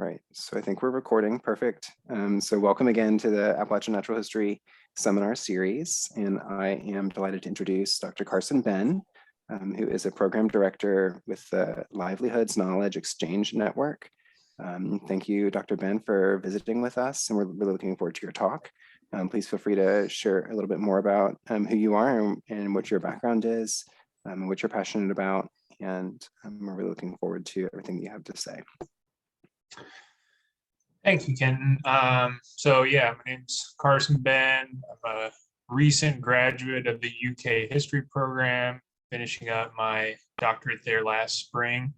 Right, so I think we're recording, perfect. So welcome again to the Appalachian Natural History Seminar Series, and I am delighted to introduce Dr. Carson Benn, who is a program director with the Livelihoods Knowledge Exchange Network. Thank you, Dr. Benn, for visiting with us, and we're really looking forward to your talk. Please feel free to share a little bit more about who you are and what your background is, and what you're passionate about, and we're really looking forward to everything that you have to say. Thank you, Kenton. So yeah, my name's Carson Benn. I'm a recent graduate of the UK history program, finishing up my doctorate there last spring.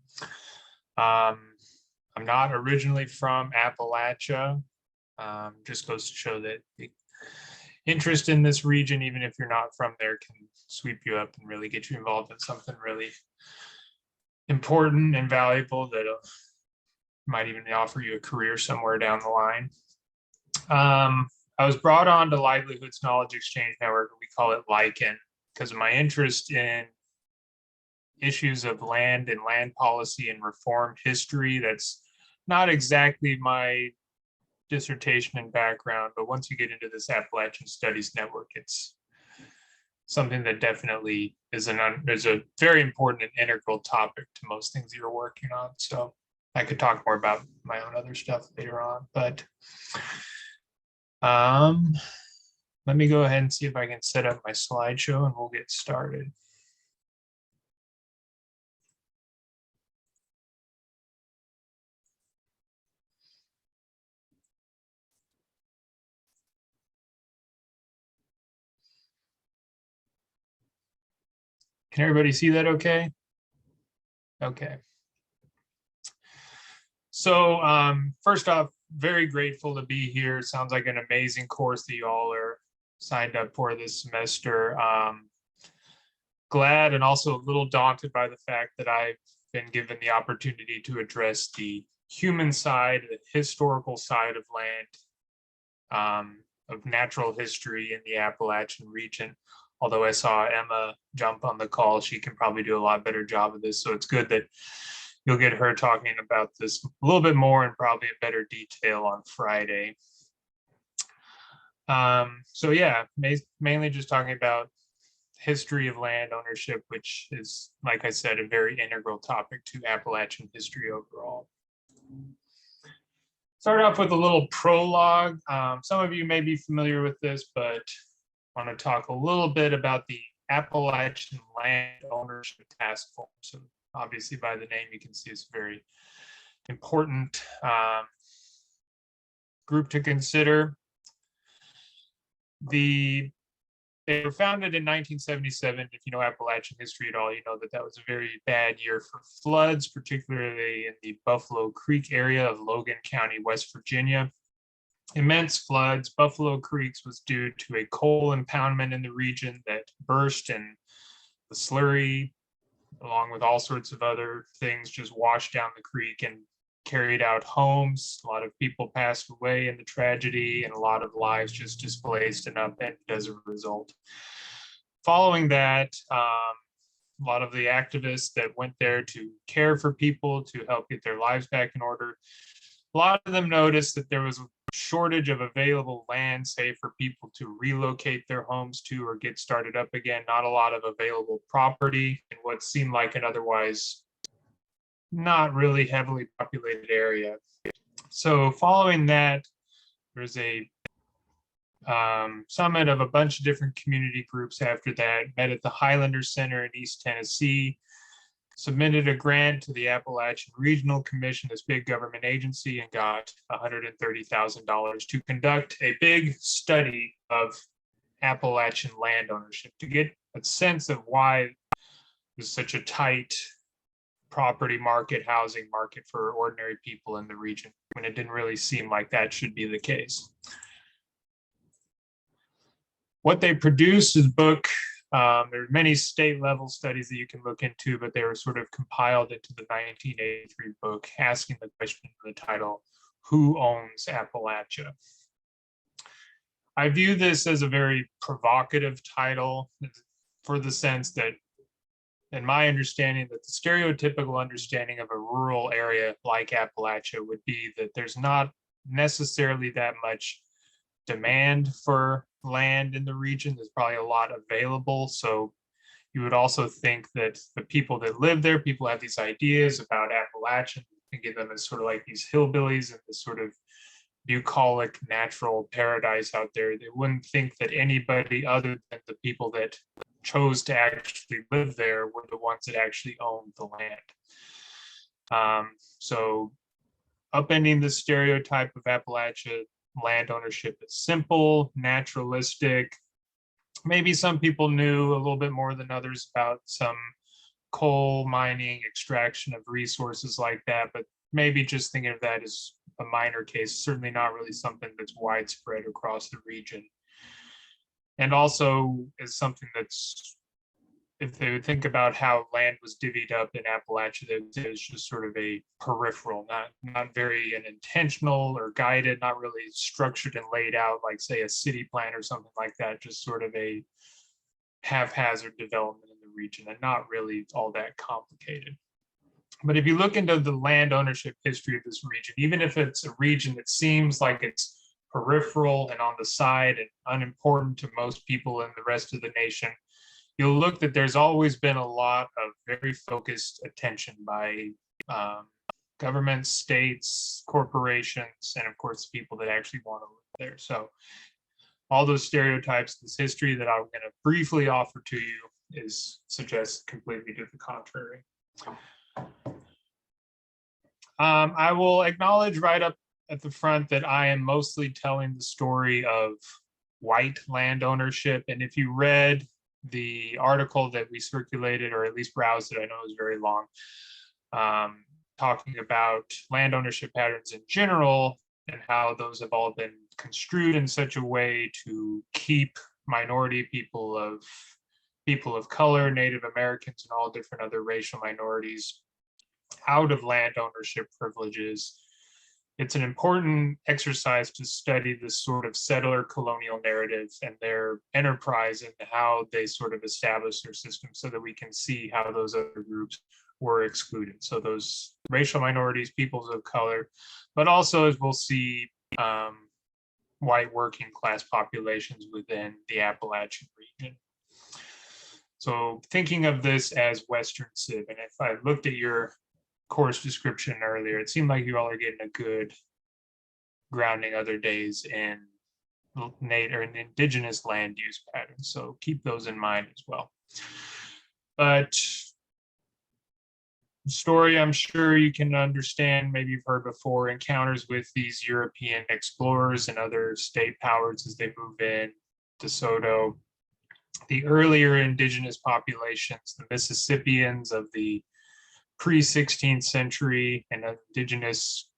I'm not originally from Appalachia. Just goes to show that the interest in this region, even if you're not from there, can sweep you up and really get you involved in something really important and valuable that might even offer you a career somewhere down the line. I was brought on to Livelihoods Knowledge Exchange Network, we call it LICAN, because of my interest in issues of land and land policy and reform history. That's not exactly my dissertation and background, but once you get into this Appalachian Studies Network, it's something that definitely is a very important and integral topic to most things you're working on. So I could talk more about my own other stuff later on, but let me go ahead and see if I can set up my slideshow and we'll get started. Can everybody see that okay? Okay. So first off, very grateful to be here. It sounds like an amazing course that you all are signed up for this semester. Glad and also a little daunted by the fact that I've been given the opportunity to address the human side, the historical side of land, of natural history in the Appalachian region. Although I saw Emma jump on the call, she can probably do a lot better job of this. So it's good that you'll get her talking about this a little bit more and probably in better detail on Friday. So yeah, mainly just talking about history of land ownership, which is, like I said, a very integral topic to Appalachian history overall. Start off with a little prologue. Some of you may be familiar with this, but I want to talk a little bit about the Appalachian Land Ownership Task Force. So obviously by the name, you can see it's a very important group to consider. They were founded in 1977. If you know Appalachian history at all, you know that that was a very bad year for floods, particularly in the Buffalo Creek area of Logan County, West Virginia. Immense floods. Buffalo Creek was due to a coal impoundment in the region that burst, and the slurry, along with all sorts of other things, just washed down the creek and carried out homes. A lot of people passed away in the tragedy, and a lot of lives just displaced and upended as a result. Following that, a lot of the activists that went there to care for people, to help get their lives back in order, a lot of them noticed that there was a shortage of available land, say for people to relocate their homes to or get started up again. Not a lot of available property in what seemed like an otherwise not really heavily populated area. So following that, there's a summit of a bunch of different community groups after that, met at the Highlander Center in East Tennessee, submitted a grant to the Appalachian Regional Commission, this big government agency, and got $130,000 to conduct a big study of Appalachian land ownership, to get a sense of why there's such a tight property market, housing market for ordinary people in the region, when it didn't really seem like that should be the case. What they produced is a book. There are many state level studies that you can look into, but they were sort of compiled into the 1983 book, asking the question in the title, "Who owns Appalachia?" I view this as a very provocative title, for the sense that in my understanding, that the stereotypical understanding of a rural area like Appalachia would be that there's not necessarily that much demand for land in the region. There's probably a lot available. So you would also think that the people that live there, people have these ideas about Appalachian, think of them as sort of like these hillbillies and this sort of bucolic natural paradise out there. They wouldn't think that anybody other than the people that chose to actually live there were the ones that actually owned the land. So upending the stereotype of Appalachia land ownership is simple, naturalistic. Maybe some people knew a little bit more than others about some coal mining, extraction of resources like that, but maybe just thinking of that as a minor case, certainly not really something that's widespread across the region. And also is something that's, if they would think about how land was divvied up in Appalachia, that is just sort of a peripheral, not very an intentional or guided, not really structured and laid out like, say, a city plan or something like that, just sort of a haphazard development in the region and not really all that complicated. But if you look into the land ownership history of this region, even if it's a region that seems like it's peripheral and on the side and unimportant to most people in the rest of the nation, you'll look that there's always been a lot of very focused attention by governments, states, corporations, and of course, people that actually want to live there. So all those stereotypes, this history that I'm going to briefly offer to you is suggests completely to the contrary. I will acknowledge right up at the front that I am mostly telling the story of white land ownership. And if you read the article that we circulated, or at least browsed it, I know it was very long, talking about land ownership patterns in general and how those have all been construed in such a way to keep minority people of color, Native Americans, and all different other racial minorities out of land ownership privileges. It's an important exercise to study this sort of settler colonial narrative and their enterprise and how they sort of establish their system, so that we can see how those other groups were excluded. So those racial minorities, peoples of color, but also, as we'll see, white working class populations within the Appalachian region. So thinking of this as Western Civ, and if I looked at your course description earlier, it seemed like you all are getting a good grounding other days in native or in indigenous land use patterns. So keep those in mind as well. But story, I'm sure you can understand, maybe you've heard before, encounters with these European explorers and other state powers as they move in to Soto. The earlier indigenous populations, the Mississippians of the pre-16th century, and indigenous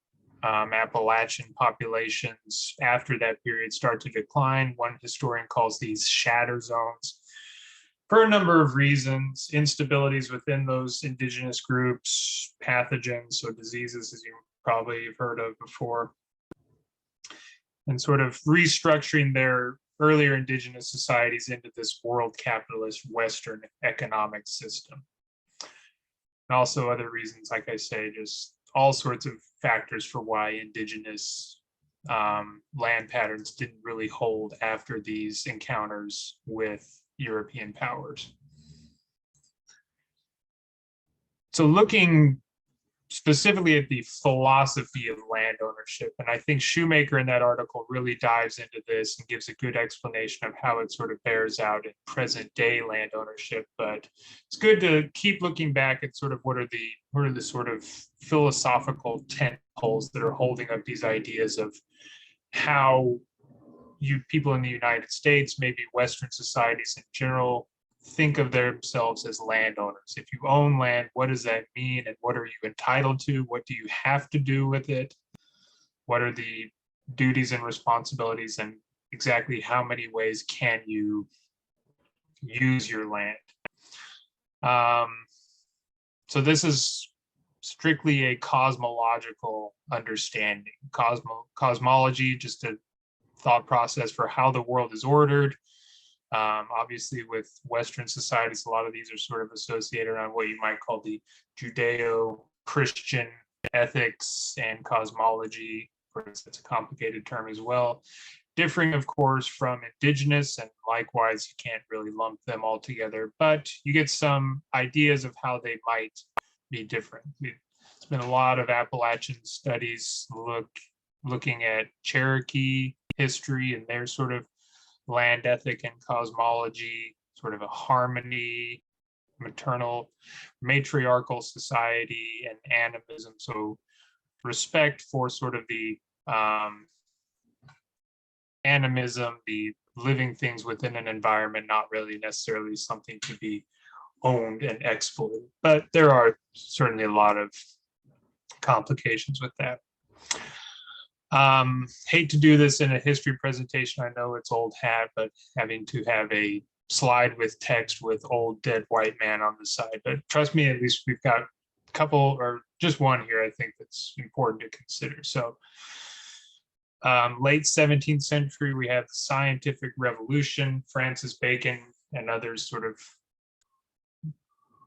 Appalachian populations after that period start to decline. One historian calls these shatter zones for a number of reasons: instabilities within those indigenous groups, pathogens, so diseases, as you probably have heard of before, and sort of restructuring their earlier indigenous societies into this world capitalist Western economic system. And also other reasons, like I say, just all sorts of factors for why indigenous land patterns didn't really hold after these encounters with European powers. So looking specifically at the philosophy of land ownership, and I think Shoemaker in that article really dives into this and gives a good explanation of how it sort of bears out in present day land ownership. But it's good to keep looking back at sort of what are the sort of philosophical tent poles that are holding up these ideas of how people in the United States, maybe Western societies in general, think of themselves as landowners. If you own land, what does that mean? And what are you entitled to? What do you have to do with it? What are the duties and responsibilities? And exactly how many ways can you use your land? So this is strictly a cosmological understanding. Cosmology, just a thought process for how the world is ordered. Obviously, with Western societies, a lot of these are sort of associated around what you might call the Judeo-Christian ethics and cosmology. Of course, that's a complicated term as well. Differing, of course, from indigenous, and likewise, you can't really lump them all together, but you get some ideas of how they might be different. It's been a lot of Appalachian studies looking at Cherokee history and their sort of land ethic and cosmology, sort of a harmony, maternal, matriarchal society, and animism. So respect for sort of the animism, the living things within an environment, not really necessarily something to be owned and exploited. But there are certainly a lot of complications with that. Hate to do this in a history presentation. I know it's old hat, but having to have a slide with text with old dead white man on the side. But trust me, at least we've got a couple or just one here I think that's important to consider. So late 17th century, we have the scientific revolution. Francis Bacon and others sort of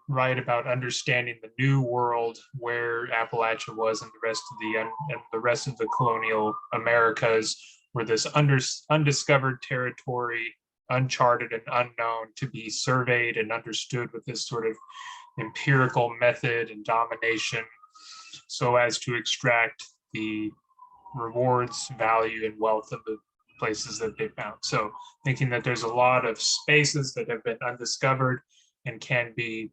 write about understanding the new world, where Appalachia was, and the rest of the colonial Americas were this undiscovered territory, uncharted and unknown, to be surveyed and understood with this sort of empirical method and domination, so as to extract the rewards, value, and wealth of the places that they found. So thinking that there's a lot of spaces that have been undiscovered and can be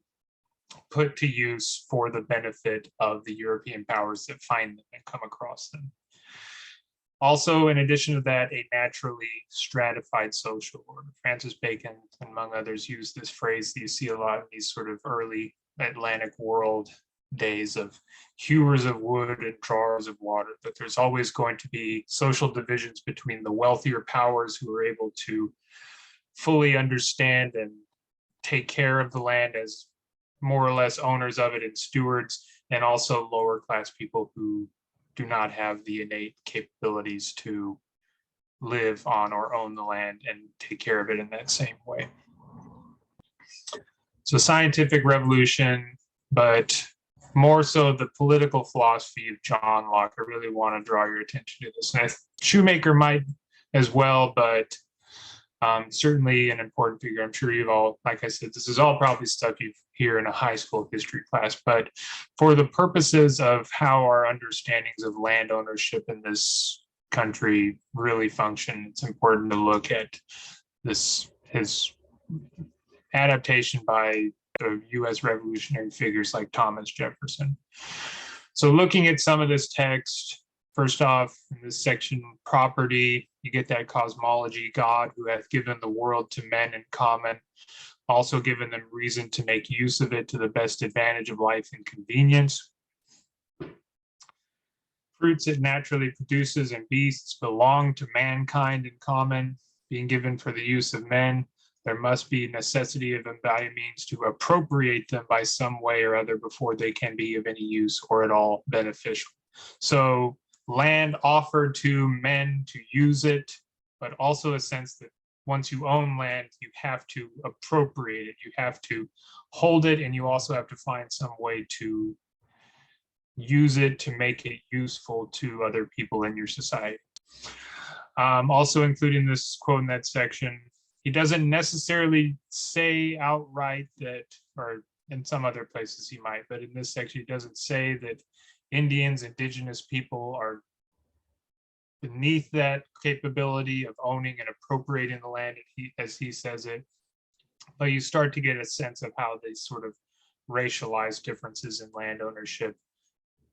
put to use for the benefit of the European powers that find them and come across them. Also, in addition to that, a naturally stratified social order. Francis Bacon, among others, used this phrase that you see a lot in these sort of early Atlantic world days of hewers of wood and drawers of water, that there's always going to be social divisions between the wealthier powers who are able to fully understand and take care of the land as more or less owners of it and stewards, and also lower class people who do not have the innate capabilities to live on or own the land and take care of it in that same way. So scientific revolution, but more so the political philosophy of John Locke. I really want to draw your attention to this. And Shoemaker might as well, but certainly an important figure. I'm sure you've all, like I said, this is all probably stuff you hear in a high school history class, but for the purposes of how our understandings of land ownership in this country really function, it's important to look at his adaptation by the US revolutionary figures like Thomas Jefferson. So looking at some of this text, first off, in this section, property, you get that cosmology, God who hath given the world to men in common, also given them reason to make use of it to the best advantage of life and convenience. Fruits it naturally produces and beasts belong to mankind in common, being given for the use of men. There must be necessity of them by means to appropriate them by some way or other before they can be of any use or at all beneficial. So land offered to men to use it, but also a sense that once you own land, you have to appropriate it, you have to hold it, and you also have to find some way to use it to make it useful to other people in your society. Also including this quote in that section, he doesn't necessarily say outright that, or in some other places he might, but in this section he doesn't say that Indians, indigenous people are beneath that capability of owning and appropriating the land, as he says it. But you start to get a sense of how these sort of racialized differences in land ownership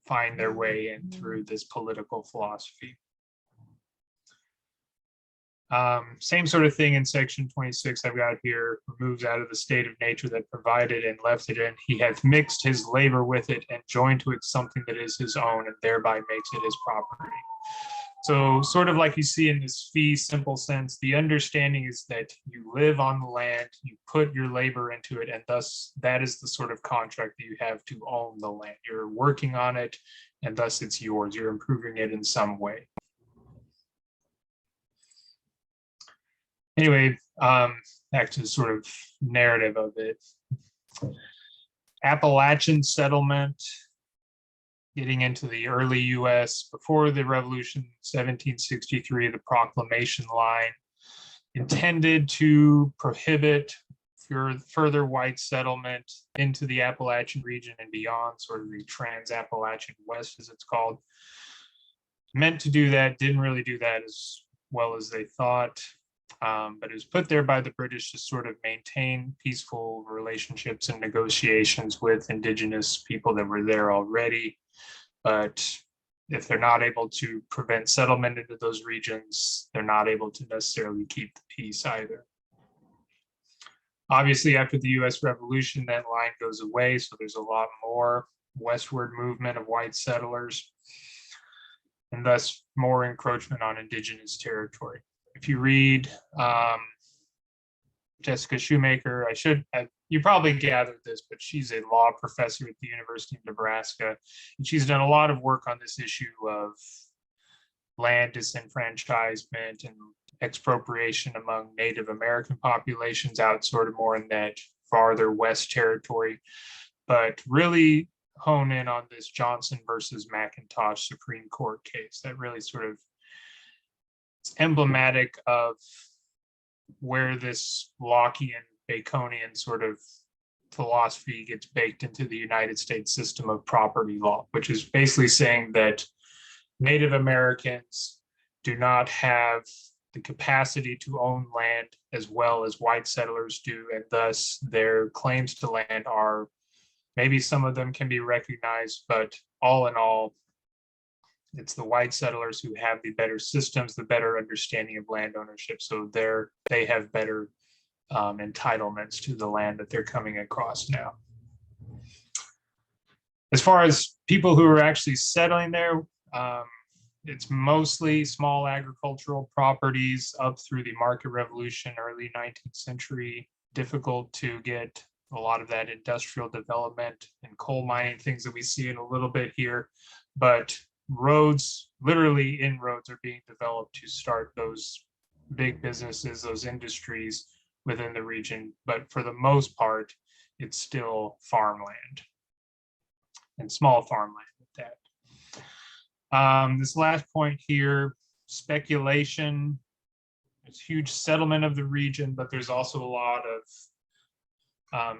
find their way in through this political philosophy. Same sort of thing in section 26 I've got here, removes out of the state of nature that provided and left it in. He hath mixed his labor with it and joined to it something that is his own, and thereby makes it his property. So sort of like you see in this fee simple sense, the understanding is that you live on the land, you put your labor into it, and thus that is the sort of contract that you have to own the land. You're working on it, and thus it's yours. You're improving it in some way. Anyway, back to the sort of narrative of it. Appalachian Settlement, getting into the early US, before the Revolution, 1763, the Proclamation Line, intended to prohibit further white settlement into the Appalachian region and beyond, sort of the Trans-Appalachian West, as it's called. Meant to do that, didn't really do that as well as they thought. But it was put there by the British to sort of maintain peaceful relationships and negotiations with indigenous people that were there already. But if they're not able to prevent settlement into those regions, they're not able to necessarily keep the peace either. Obviously, after the US Revolution, that line goes away, so there's a lot more westward movement of white settlers, and thus more encroachment on indigenous territory. If you read Jessica Shoemaker, you probably gathered this, but she's a law professor at the University of Nebraska, and she's done a lot of work on this issue of land disenfranchisement and expropriation among Native American populations out sort of more in that farther west territory, but really hone in on this Johnson versus McIntosh Supreme Court case that really sort of is emblematic of where this Lockean, Baconian sort of philosophy gets baked into the United States system of property law, which is basically saying that Native Americans do not have the capacity to own land as well as white settlers do, and thus their claims to land are, maybe some of them can be recognized, but all in all, it's the white settlers who have the better systems, the better understanding of land ownership. So they have better entitlements to the land that they're coming across now. As far as people who are actually settling there, it's mostly small agricultural properties up through the market revolution, early 19th century. Difficult to get a lot of that industrial development and coal mining, things that we see in a little bit here, but roads, literally inroads, are being developed to start those big businesses, those industries within the region. But for the most part, it's still farmland and small farmland at that. This last point here, speculation. It's huge settlement of the region, but there's also a lot of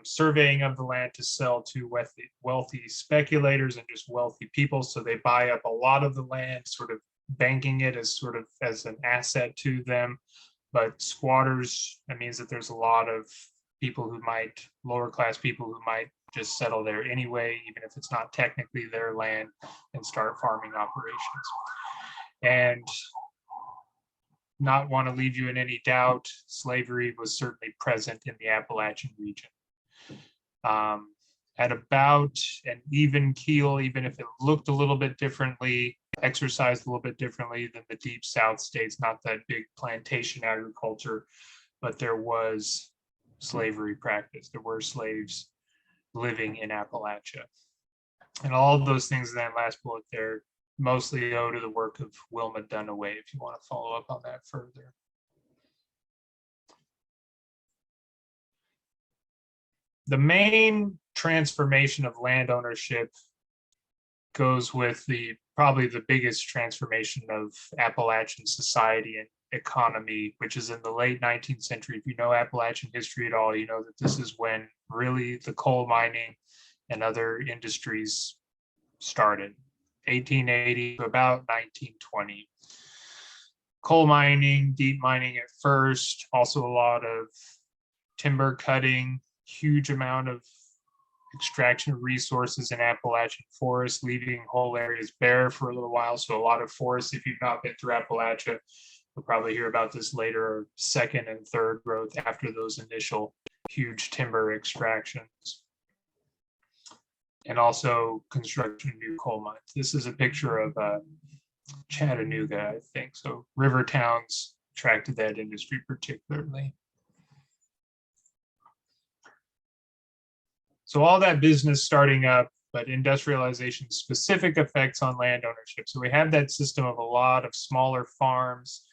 surveying of the land to sell to wealthy speculators and just wealthy people. So they buy up a lot of the land, sort of banking it as sort of as an asset to them. But squatters, that means that there's a lot of people who might, lower class people who might just settle there anyway, even if it's not technically their land, and start farming operations. And not want to leave you in any doubt, slavery was certainly present in the Appalachian region. At about an even keel, even if it looked a little bit differently, exercised a little bit differently than the deep South states, not that big plantation agriculture, but there was slavery practice. There were slaves living in Appalachia. And all of those things in that last bullet there mostly owe to the work of Wilma Dunaway, if you want to follow up on that further. The main transformation of land ownership goes with probably the biggest transformation of Appalachian society and economy, which is in the late 19th century. If you know Appalachian history at all, you know that this is when really the coal mining and other industries started, 1880 to about 1920. Coal mining, deep mining at first, also a lot of timber cutting, huge amount of extraction of resources in Appalachian forests, leaving whole areas bare for a little while. So a lot of forests, if you've not been through Appalachia, you'll probably hear about this later, or second and third growth after those initial huge timber extractions. And also construction of new coal mines. This is a picture of Chattanooga, I think. So river towns attracted that industry particularly. So all that business starting up, but industrialization specific effects on land ownership. So we have that system of a lot of smaller farms,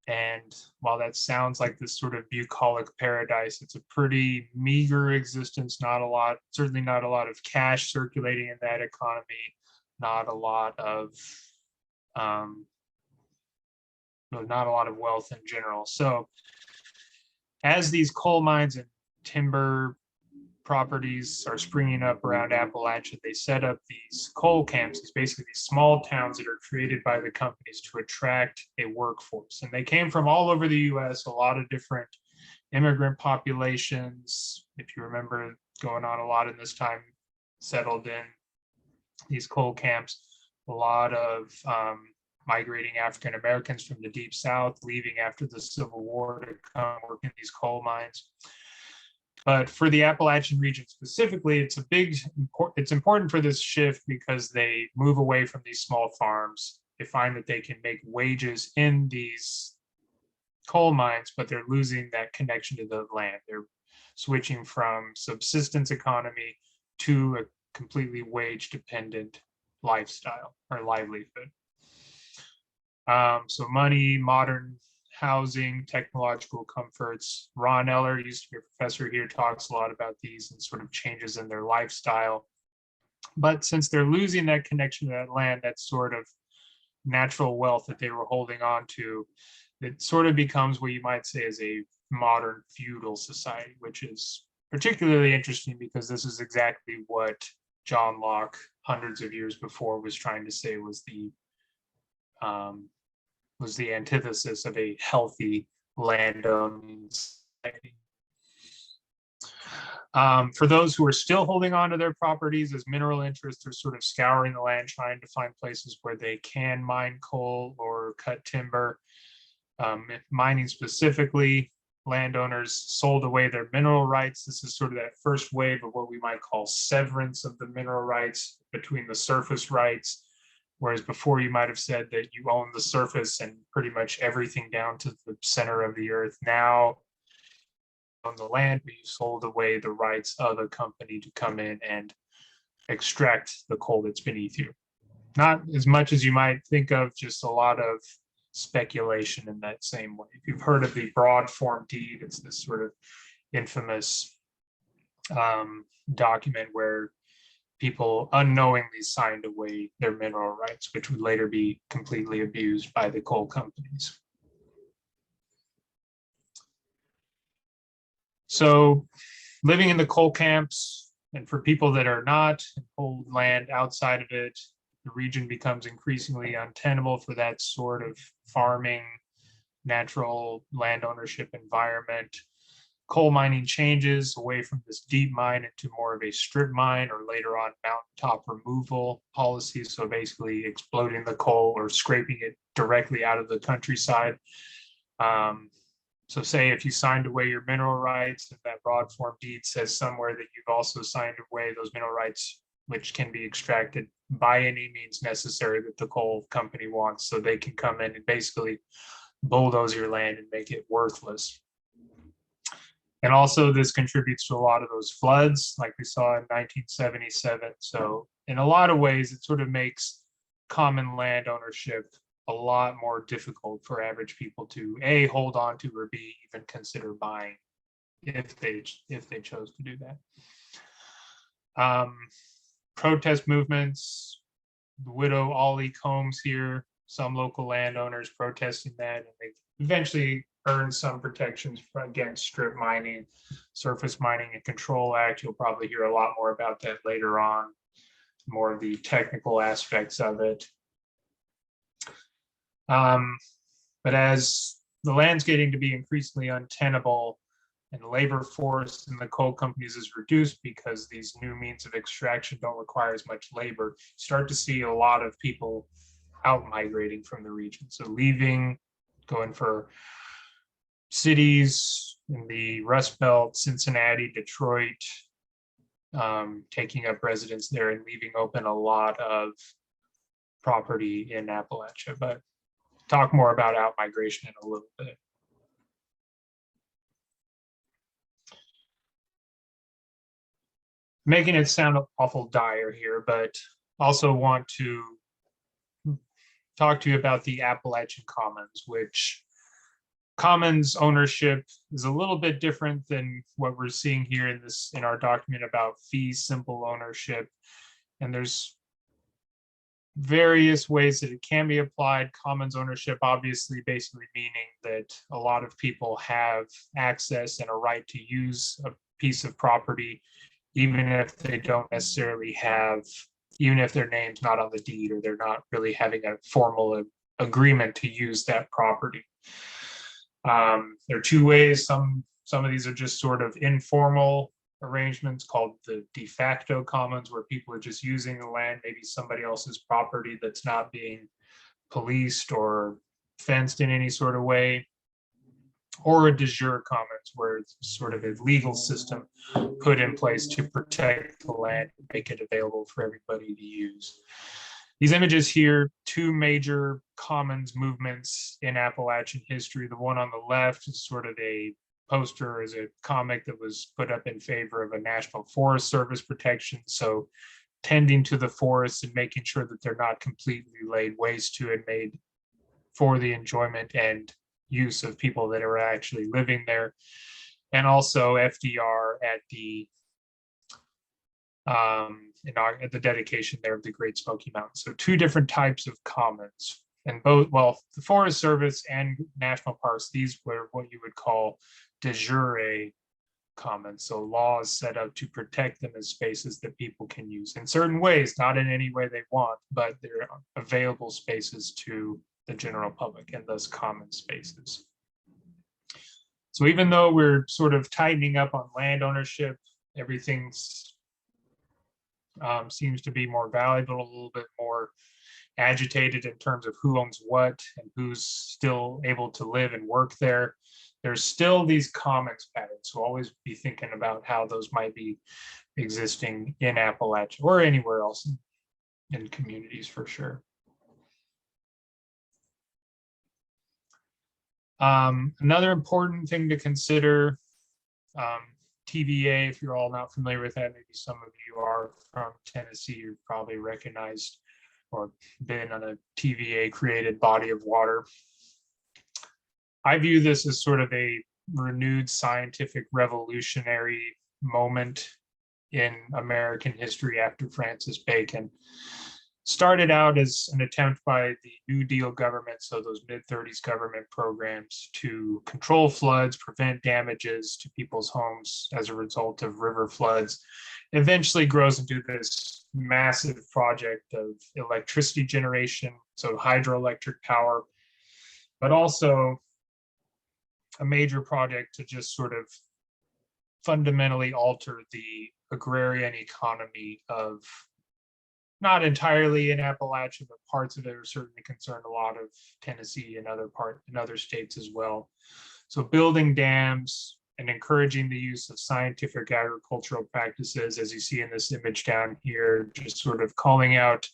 And while that sounds like this sort of bucolic paradise, it's a pretty meager existence, not a lot, certainly not a lot of cash circulating in that economy, not a lot of not a lot of wealth in general. So as these coal mines and timber properties are springing up around Appalachia, they set up these coal camps. It's basically these small towns that are created by the companies to attract a workforce. And they came from all over the US, a lot of different immigrant populations. If you remember going on a lot in this time, settled in these coal camps, a lot of migrating African Americans from the deep South, leaving after the Civil War to come work in these coal mines. But for the Appalachian region specifically, it's important for this shift because they move away from these small farms. They find that they can make wages in these coal mines, but they're losing that connection to the land. They're switching from subsistence economy to a completely wage dependent lifestyle or livelihood. So money, modern housing, technological comforts. Ron Eller used to be a professor here, talks a lot about these and sort of changes in their lifestyle. But since they're losing that connection to that land, that sort of natural wealth that they were holding on to, it sort of becomes what you might say is a modern feudal society, which is particularly interesting because this is exactly what John Locke, hundreds of years before, was trying to say was the antithesis of a healthy landowning society. For those who are still holding on to their properties as mineral interests, are sort of scouring the land, trying to find places where they can mine coal or cut timber. Mining specifically, landowners sold away their mineral rights. This is sort of that first wave of what we might call severance of the mineral rights between the surface rights. Whereas before you might have said that you own the surface and pretty much everything down to the center of the earth. Now on the land, but you sold away the rights of a company to come in and extract the coal that's beneath you. Not as much as you might think of, just a lot of speculation in that same way. If you've heard of the broad form deed, it's this sort of infamous document where people unknowingly signed away their mineral rights, which would later be completely abused by the coal companies. So living in the coal camps, and for people that are not, hold land outside of it, the region becomes increasingly untenable for that sort of farming, natural land ownership environment. Coal mining changes away from this deep mine into more of a strip mine, or later on mountaintop removal policy. So basically exploding the coal or scraping it directly out of the countryside. So say if you signed away your mineral rights, and that broad form deed says somewhere that you've also signed away those mineral rights, which can be extracted by any means necessary that the coal company wants, so they can come in and basically bulldoze your land and make it worthless. And also this contributes to a lot of those floods like we saw in 1977. So in a lot of ways, it sort of makes common land ownership a lot more difficult for average people to A, hold on to, or B, even consider buying if they chose to do that. Protest movements, the widow Ollie Combs here, some local landowners protesting that, and they eventually earned some protections against strip mining, Surface Mining and Control Act. You'll probably hear a lot more about that later on, more of the technical aspects of it. But as the land's getting to be increasingly untenable and the labor force in the coal companies is reduced because these new means of extraction don't require as much labor, you start to see a lot of people out migrating from the region. So leaving, going for cities in the Rust Belt, Cincinnati, Detroit, taking up residence there and leaving open a lot of property in Appalachia. But talk more about out migration in a little bit. Making it sound awful dire here, but also want to talk to you about the Appalachian Commons, which Commons ownership is a little bit different than what we're seeing here in our document about fee simple ownership. And there's various ways that it can be applied. Commons ownership, obviously, basically meaning that a lot of people have access and a right to use a piece of property, even if they don't necessarily have, even if their name's not on the deed or they're not really having a formal agreement to use that property. There are two ways. Some of these are just sort of informal arrangements called the de facto commons, where people are just using the land, maybe somebody else's property that's not being policed or fenced in any sort of way, or a de jure commons, where it's sort of a legal system put in place to protect the land and make it available for everybody to use. These images here, two major commons movements in Appalachian history. The one on the left is sort of a poster, is a comic that was put up in favor of a National Forest Service protection. So tending to the forests and making sure that they're not completely laid waste to and made for the enjoyment and use of people that are actually living there. And also FDR at the dedication there of the Great Smoky Mountains. So two different types of commons, and both, well, the Forest Service and national parks, these were what you would call de jure commons. So laws set up to protect them as spaces that people can use in certain ways, not in any way they want, but they're available spaces to the general public and thus common spaces. So even though we're sort of tightening up on land ownership, everything's seems to be more valuable, a little bit more agitated in terms of who owns what and who's still able to live and work there. There's still these commons patterns, so always be thinking about how those might be existing in Appalachia or anywhere else in communities for sure. Another important thing to consider, TVA, if you're all not familiar with that, maybe some of you are from Tennessee, you've probably recognized or been on a TVA created body of water. I view this as sort of a renewed scientific revolutionary moment in American history after Francis Bacon. Started out as an attempt by the New Deal government, so those mid-30s government programs to control floods, prevent damages to people's homes as a result of river floods, eventually grows into this massive project of electricity generation, so hydroelectric power, but also a major project to just sort of fundamentally alter the agrarian economy of, not entirely in Appalachia, but parts of it are certainly concerned a lot of Tennessee and other states as well. So building dams and encouraging the use of scientific agricultural practices, as you see in this image down here, just sort of calling out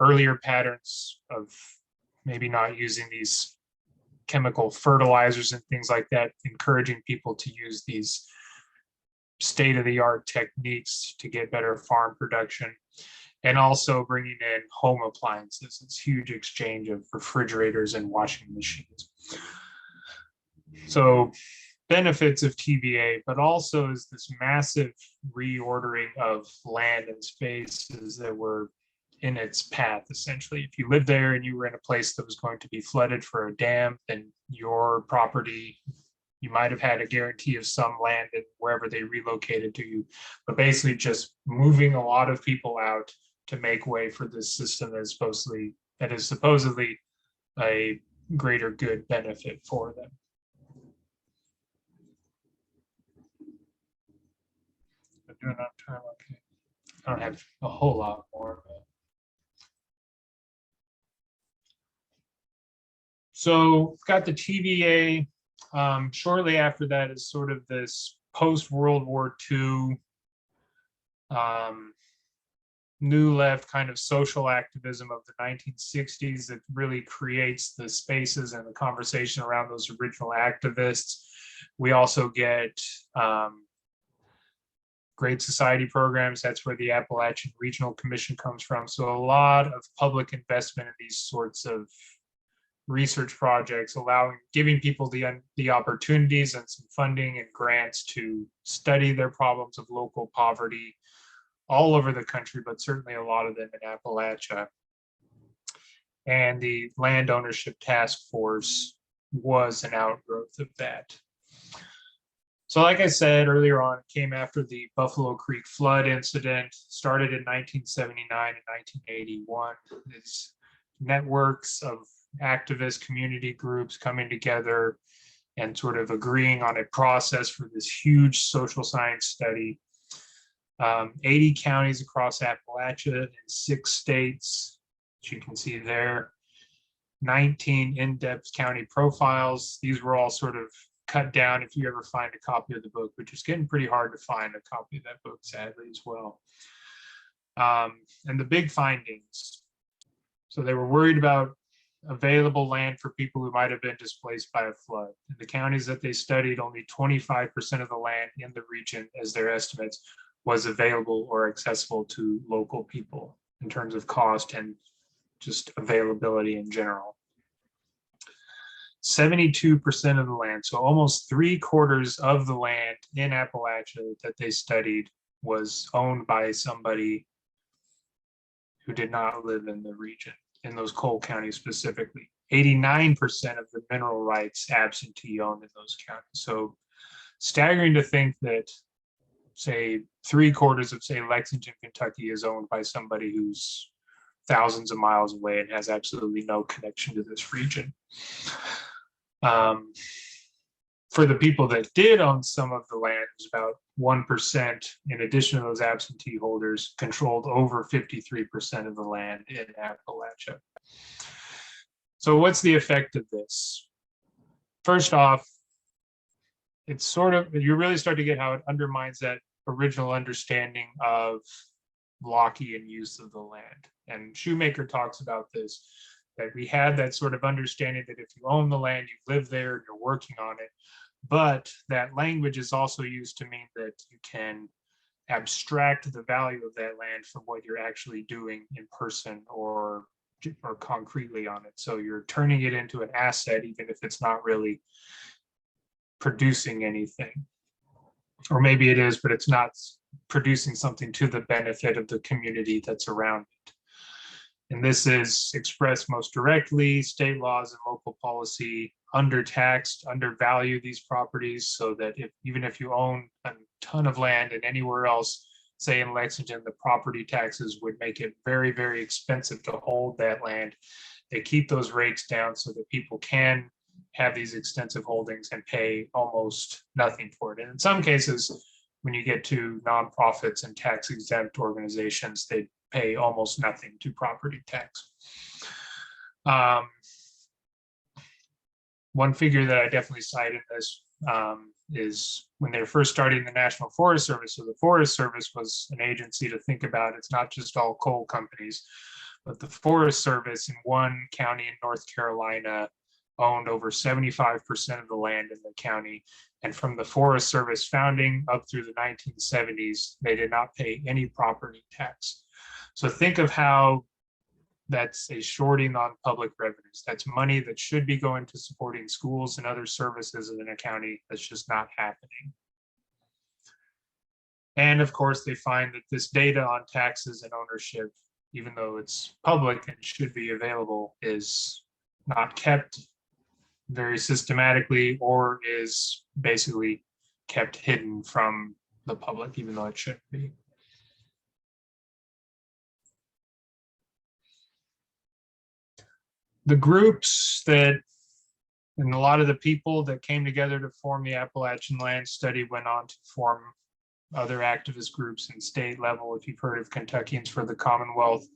earlier patterns of maybe not using these chemical fertilizers and things like that, encouraging people to use these state-of-the-art techniques to get better farm production. And also bringing in home appliances, this huge exchange of refrigerators and washing machines. So benefits of TVA, but also is this massive reordering of land and spaces that were in its path, essentially. If you lived there and you were in a place that was going to be flooded for a dam, then your property, you might have had a guarantee of some land and wherever they relocated to you, but basically just moving a lot of people out to make way for this system that is supposedly a greater good benefit for them. I'm doing on time, okay. I don't have a whole lot more. So got the TVA. Shortly after that is sort of this post-World War II new left kind of social activism of the 1960s that really creates the spaces and the conversation around those original activists. We also get Great Society programs. That's where the Appalachian Regional Commission comes from. So a lot of public investment in these sorts of research projects, giving people the opportunities and some funding and grants to study their problems of local poverty all over the country, but certainly a lot of them in Appalachia. And the Land Ownership Task Force was an outgrowth of that. So like I said earlier on, it came after the Buffalo Creek flood incident, started in 1979 and 1981. These networks of activist community groups coming together and sort of agreeing on a process for this huge social science study. 80 counties across Appalachia in 6 states, as you can see there. 19 in-depth county profiles. These were all sort of cut down if you ever find a copy of the book, which is getting pretty hard to find a copy of that book, sadly, as well. And the big findings. So they were worried about available land for people who might have been displaced by a flood. In the counties that they studied, only 25% of the land in the region, as their estimates, was available or accessible to local people in terms of cost and just availability in general. 72% of the land, so almost 3/4 of the land in Appalachia that they studied was owned by somebody who did not live in the region, in those coal counties specifically. 89% of the mineral rights absentee owned in those counties. So staggering to think that, say, 3/4 of, say, Lexington, Kentucky is owned by somebody who's thousands of miles away and has absolutely no connection to this region. For the people that did own some of the land, it was about 1%, in addition to those absentee holders, controlled over 53% of the land in Appalachia. So what's the effect of this? First off, it's sort of, you really start to get how it undermines that original understanding of Lockean use of the land. And Shoemaker talks about this, that we had that sort of understanding that if you own the land, you live there, and you're working on it. But that language is also used to mean that you can abstract the value of that land from what you're actually doing in person or concretely on it. So you're turning it into an asset, even if it's not really producing anything. Or maybe it is, but it's not producing something to the benefit of the community that's around it. And this is expressed most directly: state laws and local policy undervalue these properties, so that even if you own a ton of land and anywhere else, say in Lexington, the property taxes would make it very, very expensive to hold that land. They keep those rates down so that people can have these extensive holdings and pay almost nothing for it. And in some cases, when you get to nonprofits and tax exempt organizations, they pay almost nothing to property tax. One figure that I definitely cite in this is when they were first starting the National Forest Service. So the Forest Service was an agency to think about. It's not just all coal companies, but the Forest Service in one county in North Carolina owned over 75% of the land in the county. And from the Forest Service founding up through the 1970s, they did not pay any property tax. So think of how that's a shorting on public revenues. That's money that should be going to supporting schools and other services in a county that's just not happening. And of course, they find that this data on taxes and ownership, even though it's public and should be available, is not kept very systematically, or is basically kept hidden from the public, even though it shouldn't be. The groups that, and a lot of the people that came together to form the Appalachian Land Study went on to form other activist groups in state level. If you've heard of Kentuckians for the Commonwealth,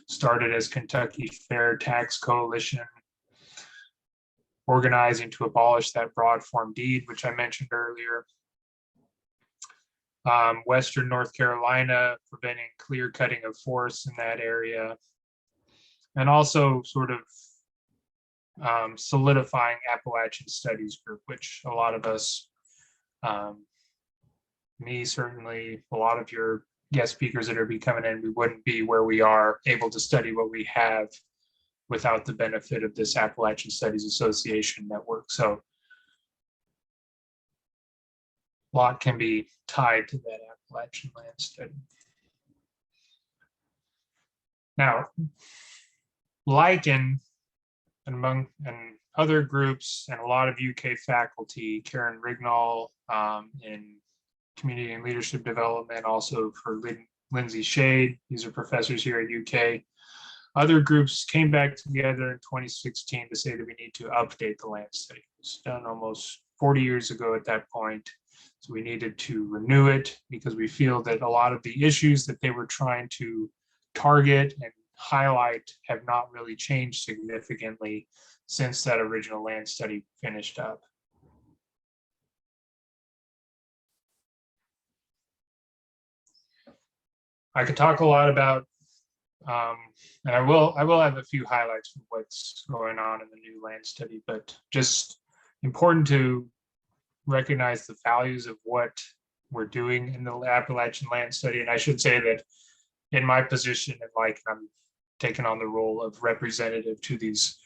started as Kentucky Fair Tax Coalition, organizing to abolish that broad form deed, which I mentioned earlier. Western North Carolina, preventing clear cutting of forests in that area. And also sort of solidifying Appalachian Studies Group, which a lot of us, me certainly, a lot of your guest speakers that are coming in, we wouldn't be where we are able to study what we have without the benefit of this Appalachian Studies Association network. So a lot can be tied to that Appalachian land study. Now, like in other groups and a lot of UK faculty, Karen Rignall in community and leadership development, also for Lindsay Shade, these are professors here at UK. Other groups came back together in 2016 to say that we need to update the land study. It was done almost 40 years ago at that point. So we needed to renew it because we feel that a lot of the issues that they were trying to target and highlight have not really changed significantly since that original land study finished up. I could talk a lot about, and I will have a few highlights from what's going on in the new land study, but just important to recognize the values of what we're doing in the Appalachian land study. And I should say that in my position, and like I'm taking on the role of representative to these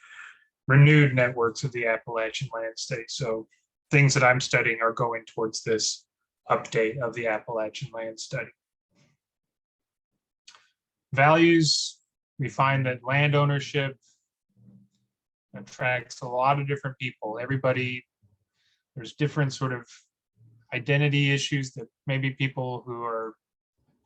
renewed networks of the Appalachian land study. So things that I'm studying are going towards this update of the Appalachian land study. Values, we find that land ownership attracts a lot of different people. Everybody, there's different sort of identity issues that maybe people who are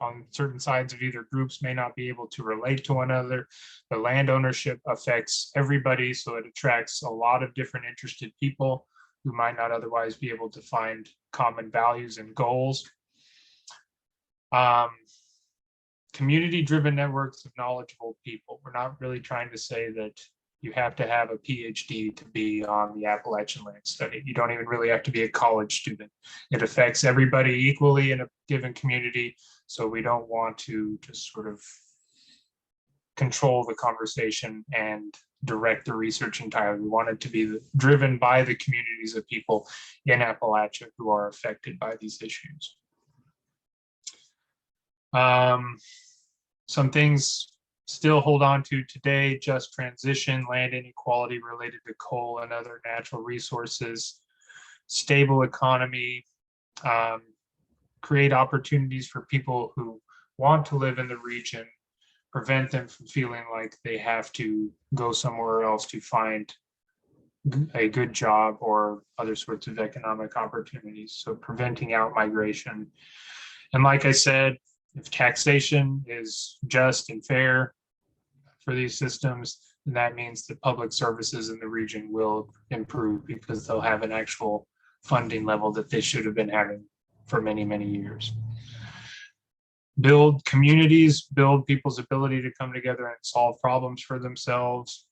on certain sides of either groups may not be able to relate to one another. The land ownership affects everybody, so it attracts a lot of different interested people who might not otherwise be able to find common values and goals. Community-driven networks of knowledgeable people. We're not really trying to say that you have to have a PhD to be on the Appalachian land study. You don't even really have to be a college student. It affects everybody equally in a given community. So we don't want to just sort of control the conversation and direct the research entirely. We want it to be driven by the communities of people in Appalachia who are affected by these issues. Some things still hold on to today: just transition, land inequality related to coal and other natural resources, stable economy, create opportunities for people who want to live in the region, prevent them from feeling like they have to go somewhere else to find a good job or other sorts of economic opportunities. So preventing out migration. And like I said, if taxation is just and fair for these systems, then that means the public services in the region will improve because they'll have an actual funding level that they should have been having for many, many years. Build communities, build people's ability to come together and solve problems for themselves,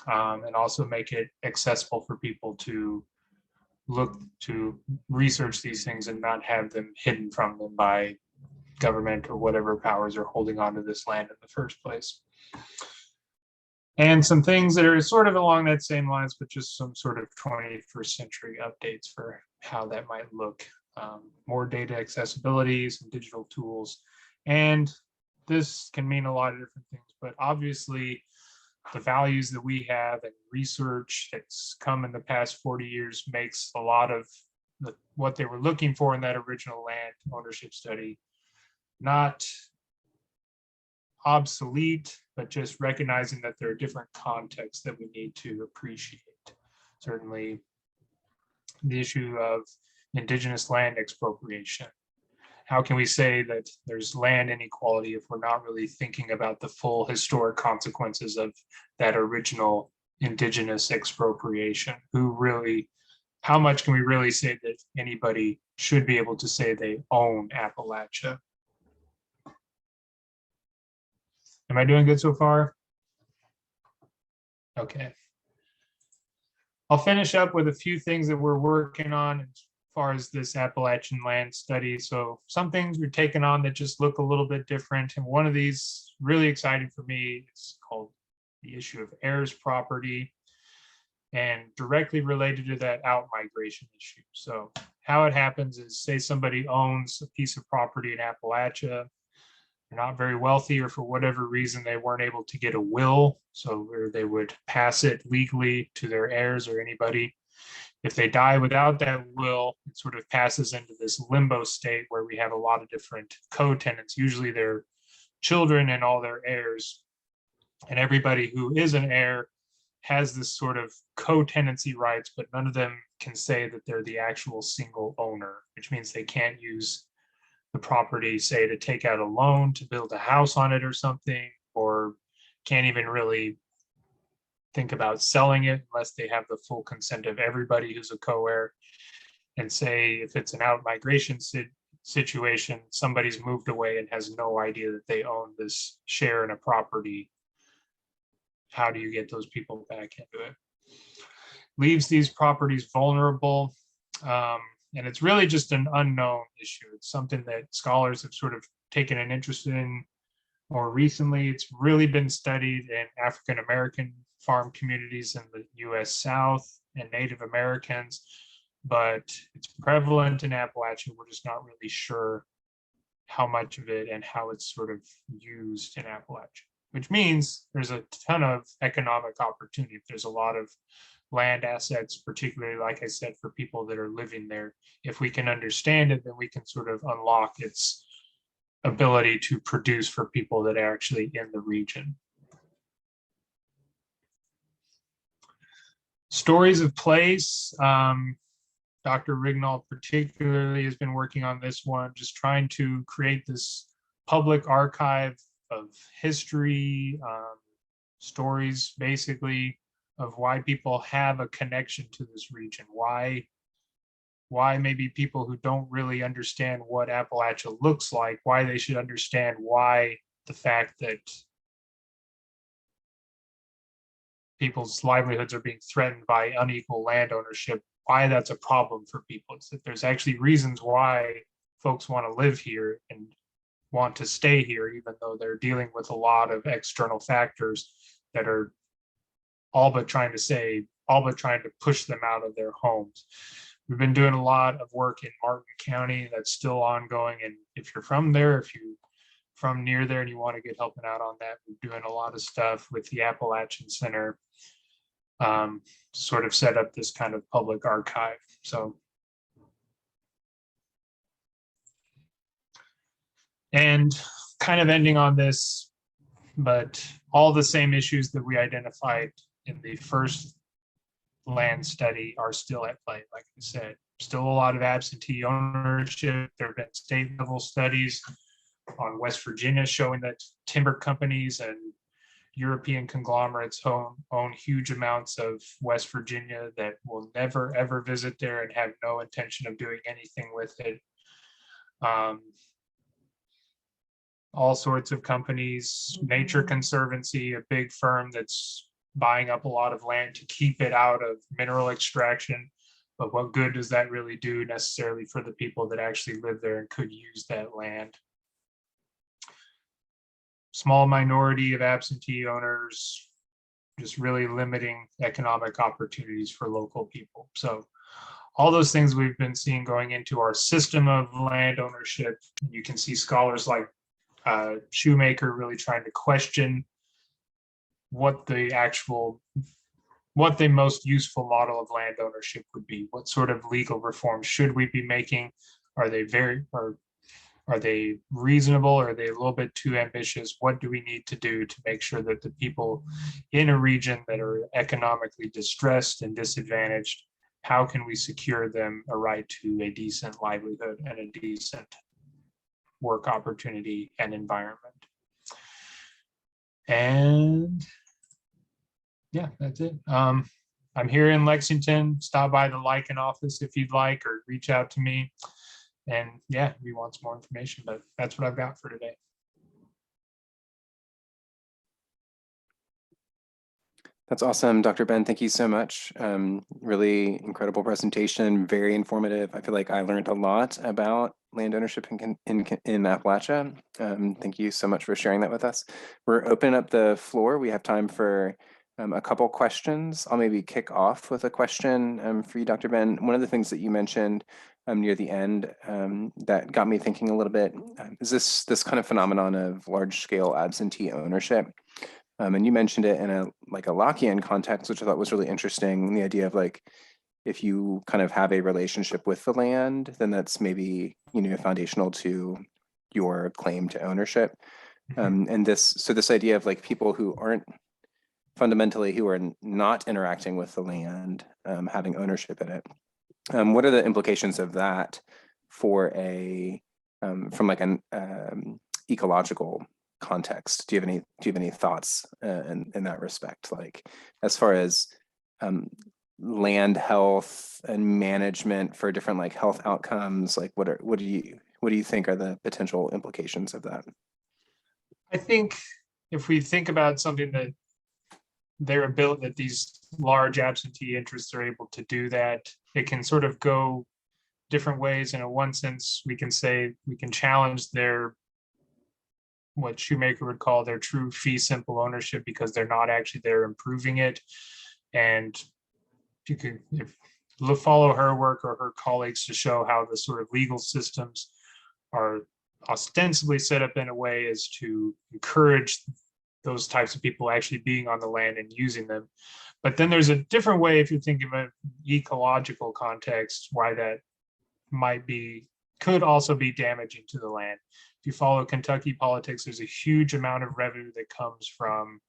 and also make it accessible for people to look to research these things and not have them hidden from them by government or whatever powers are holding on to this land in the first place. And some things that are sort of along that same lines, but just some sort of 21st century updates for how that might look. More data accessibility, some digital tools. And this can mean a lot of different things, but obviously the values that we have and research that's come in the past 40 years makes a lot of what they were looking for in that original land ownership study not obsolete, but just recognizing that there are different contexts that we need to appreciate. Certainly the issue of indigenous land expropriation. How can we say that there's land inequality if we're not really thinking about the full historic consequences of that original indigenous expropriation? How much can we really say that anybody should be able to say they own Appalachia? Am I doing good so far? Okay. I'll finish up with a few things that we're working on as far as this Appalachian land study. So some things we're taking on that just look a little bit different. And one of these really exciting for me is called the issue of heirs property, and directly related to that out-migration issue. So how it happens is, say somebody owns a piece of property in Appalachia. they're not very wealthy, or for whatever reason they weren't able to get a will, so where they would pass it legally to their heirs or anybody. If they die without that will, it sort of passes into this limbo state where we have a lot of different co-tenants, usually their children and all their heirs. And everybody who is an heir has this sort of co-tenancy rights, but none of them can say that they're the actual single owner, which means they can't use the property, say, to take out a loan to build a house on it or something, or can't even really think about selling it unless they have the full consent of everybody who's a co-heir. And say if it's an out migration situation, somebody's moved away and has no idea that they own this share in a property, how do you get those people back into it? Leaves these properties vulnerable. And it's really just an unknown issue. It's something that scholars have sort of taken an interest in more recently. It's really been studied in African American farm communities in the US South and Native Americans, but it's prevalent in Appalachia. We're just not really sure how much of it and how it's sort of used in Appalachia, which means there's a ton of economic opportunity. There's a lot of land assets, particularly, like I said, for people that are living there. If we can understand it, then we can sort of unlock its ability to produce for people that are actually in the region. Stories of place. Dr. Rignall particularly has been working on this one, just trying to create this public archive of history, stories, basically, of why people have a connection to this region, why maybe people who don't really understand what Appalachia looks like, why they should understand why the fact that people's livelihoods are being threatened by unequal land ownership, why that's a problem for people. It's that there's actually reasons why folks want to live here and want to stay here, even though they're dealing with a lot of external factors that are all but trying to push them out of their homes. We've been doing a lot of work in Martin County that's still ongoing. And if you're from there, if you're from near there and you want to get helping out on that, we're doing a lot of stuff with the Appalachian Center to sort of set up this kind of public archive. So, and kind of ending on this, but all the same issues that we identified in the first land study are still at play. Like I said, still a lot of absentee ownership. There have been state level studies on West Virginia showing that timber companies and European conglomerates own huge amounts of West Virginia that will never ever visit there and have no intention of doing anything with it. All sorts of companies, Nature Conservancy, a big firm that's buying up a lot of land to keep it out of mineral extraction. But what good does that really do necessarily for the people that actually live there and could use that land? Small minority of absentee owners, just really limiting economic opportunities for local people. So all those things we've been seeing going into our system of land ownership. You can see scholars like Shoemaker really trying to question what the most useful model of land ownership would be. What sort of legal reforms should we be making? Are they reasonable? Or are they a little bit too ambitious? What do we need to do to make sure that the people in a region that are economically distressed and disadvantaged, how can we secure them a right to a decent livelihood and a decent work opportunity and environment? And yeah, that's it. I'm here in Lexington. Stop by the Lichen office if you'd like, or reach out to me. And yeah, if you want some more information, but that's what I've got for today. That's awesome, Dr. Benn. Thank you so much. Really incredible presentation, very informative. I feel like I learned a lot about land ownership in Appalachia. Thank you so much for sharing that with us. We're opening up the floor. We have time for a couple questions. I'll maybe kick off with a question for you, Dr. Ben. One of the things that you mentioned near the end that got me thinking a little bit is this kind of phenomenon of large-scale absentee ownership. And you mentioned it in a Lockean context, which I thought was really interesting. The idea of like, if you kind of have a relationship with the land, then that's maybe, foundational to your claim to ownership. And this idea of like people who aren't fundamentally, who are not interacting with the land, having ownership in it. What are the implications of that for from like an ecological context? Do you have any thoughts in that respect? Like as far as land health and management for different like health outcomes, like what do you think are the potential implications of that? I think if we think about something that that these large absentee interests are able to do that, it can sort of go different ways. And in one sense, we can say we can challenge their, what Shoemaker would call their true fee simple ownership, because they're not actually there improving it. And you could follow her work or her colleagues to show how the sort of legal systems are ostensibly set up in a way as to encourage those types of people actually being on the land and using them. But then there's a different way, if you're thinking about ecological context, why that could also be damaging to the land. If you follow Kentucky politics, there's a huge amount of revenue that comes from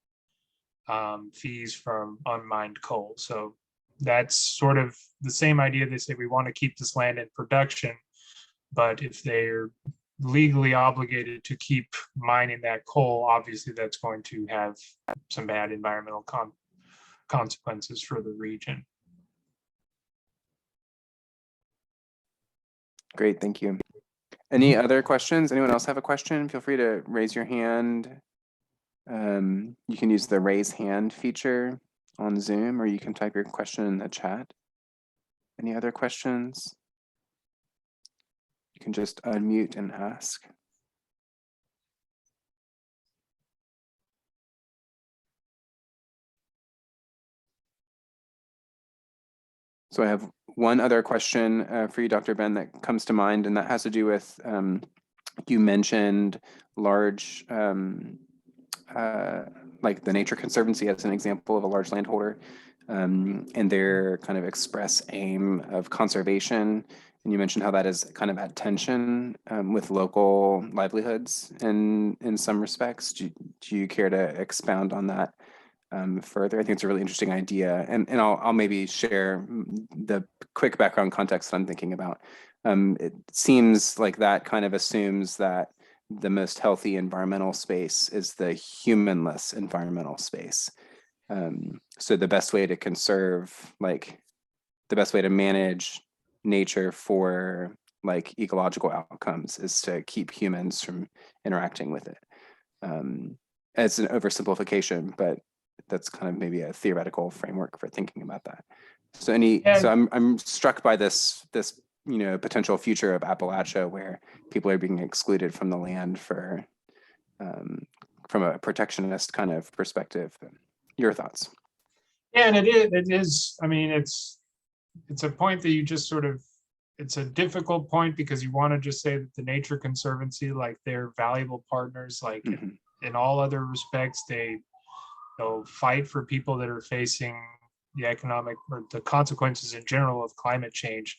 fees from unmined coal. So that's sort of the same idea. They say we want to keep this land in production, but if they're legally obligated to keep mining that coal, obviously that's going to have some bad environmental consequences for the region. Great, thank you. Any other questions? Anyone else have a question? Feel free to raise your hand. You can use the raise hand feature on Zoom, or you can type your question in the chat. Any other questions? You can just unmute and ask. So I have one other question for you, Dr. Ben, that comes to mind, and that has to do with, you mentioned large, like the Nature Conservancy as an example of a large landholder, and their kind of express aim of conservation. And you mentioned how that is kind of at tension with local livelihoods in some respects. Do you care to expound on that further? I think it's a really interesting idea, and I'll maybe share the quick background context that I'm thinking about. It seems like that kind of assumes that the most healthy environmental space is the humanless environmental space. So the best way to conserve, like the best way to manage nature for like ecological outcomes is to keep humans from interacting with it. It's an oversimplification, but that's kind of maybe a theoretical framework for thinking about that. So I'm struck by this potential future of Appalachia where people are being excluded from the land for from a protectionist kind of perspective. Your thoughts? Yeah, and it is. I mean, it's a point that you just sort of, it's a difficult point because you want to just say that the Nature Conservancy, like they're valuable partners, like in all other respects, they'll fight for people that are facing the economic or the consequences in general of climate change.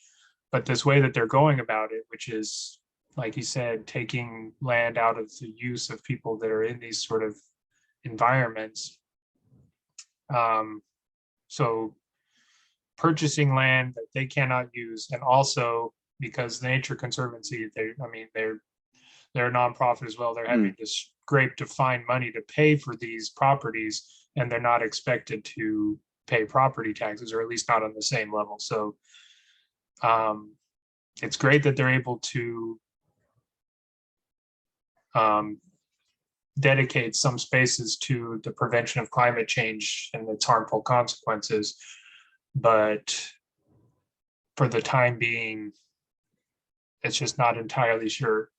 But this way that they're going about it, which is, like you said, taking land out of the use of people that are in these sort of environments. So purchasing land that they cannot use, and also because the Nature Conservancy, they're a nonprofit as well. They're having to scrape to find money to pay for these properties, and they're not expected to pay property taxes, or at least not on the same level. So it's great that they're able to dedicate some spaces to the prevention of climate change and its harmful consequences. But for the time being, it's just not entirely sure,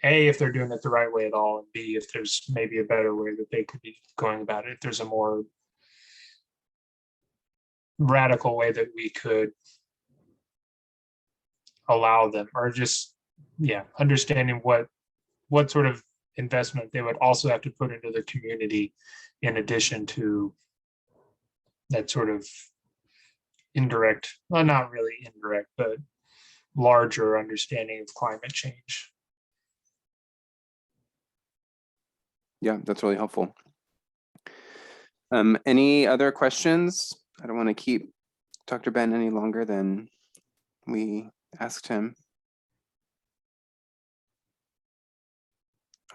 A, if they're doing it the right way at all, and B, if there's maybe a better way that they could be going about it, if there's a more radical way that we could allow them, or just, yeah, understanding what sort of investment they would also have to put into the community in addition to that sort of indirect, well, not really indirect, but larger understanding of climate change. Yeah, that's really helpful. Any other questions? I don't want to keep Dr. Benn any longer than we asked him.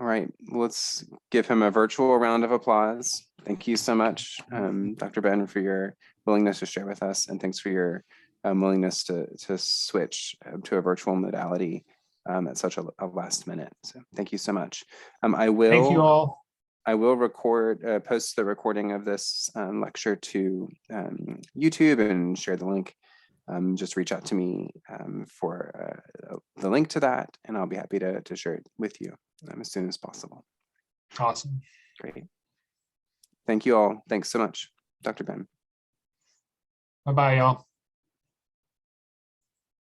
All right, let's give him a virtual round of applause. Thank you so much, Dr. Benn, for your willingness to share with us, and thanks for your willingness to switch to a virtual modality at such a last minute. So thank you so much. Thank you all. I will post the recording of this lecture to YouTube and share the link. Just reach out to me for the link to that, and I'll be happy to share it with you as soon as possible. Awesome. Great. Thank you all. Thanks so much, Dr. Benn. Bye-bye, y'all.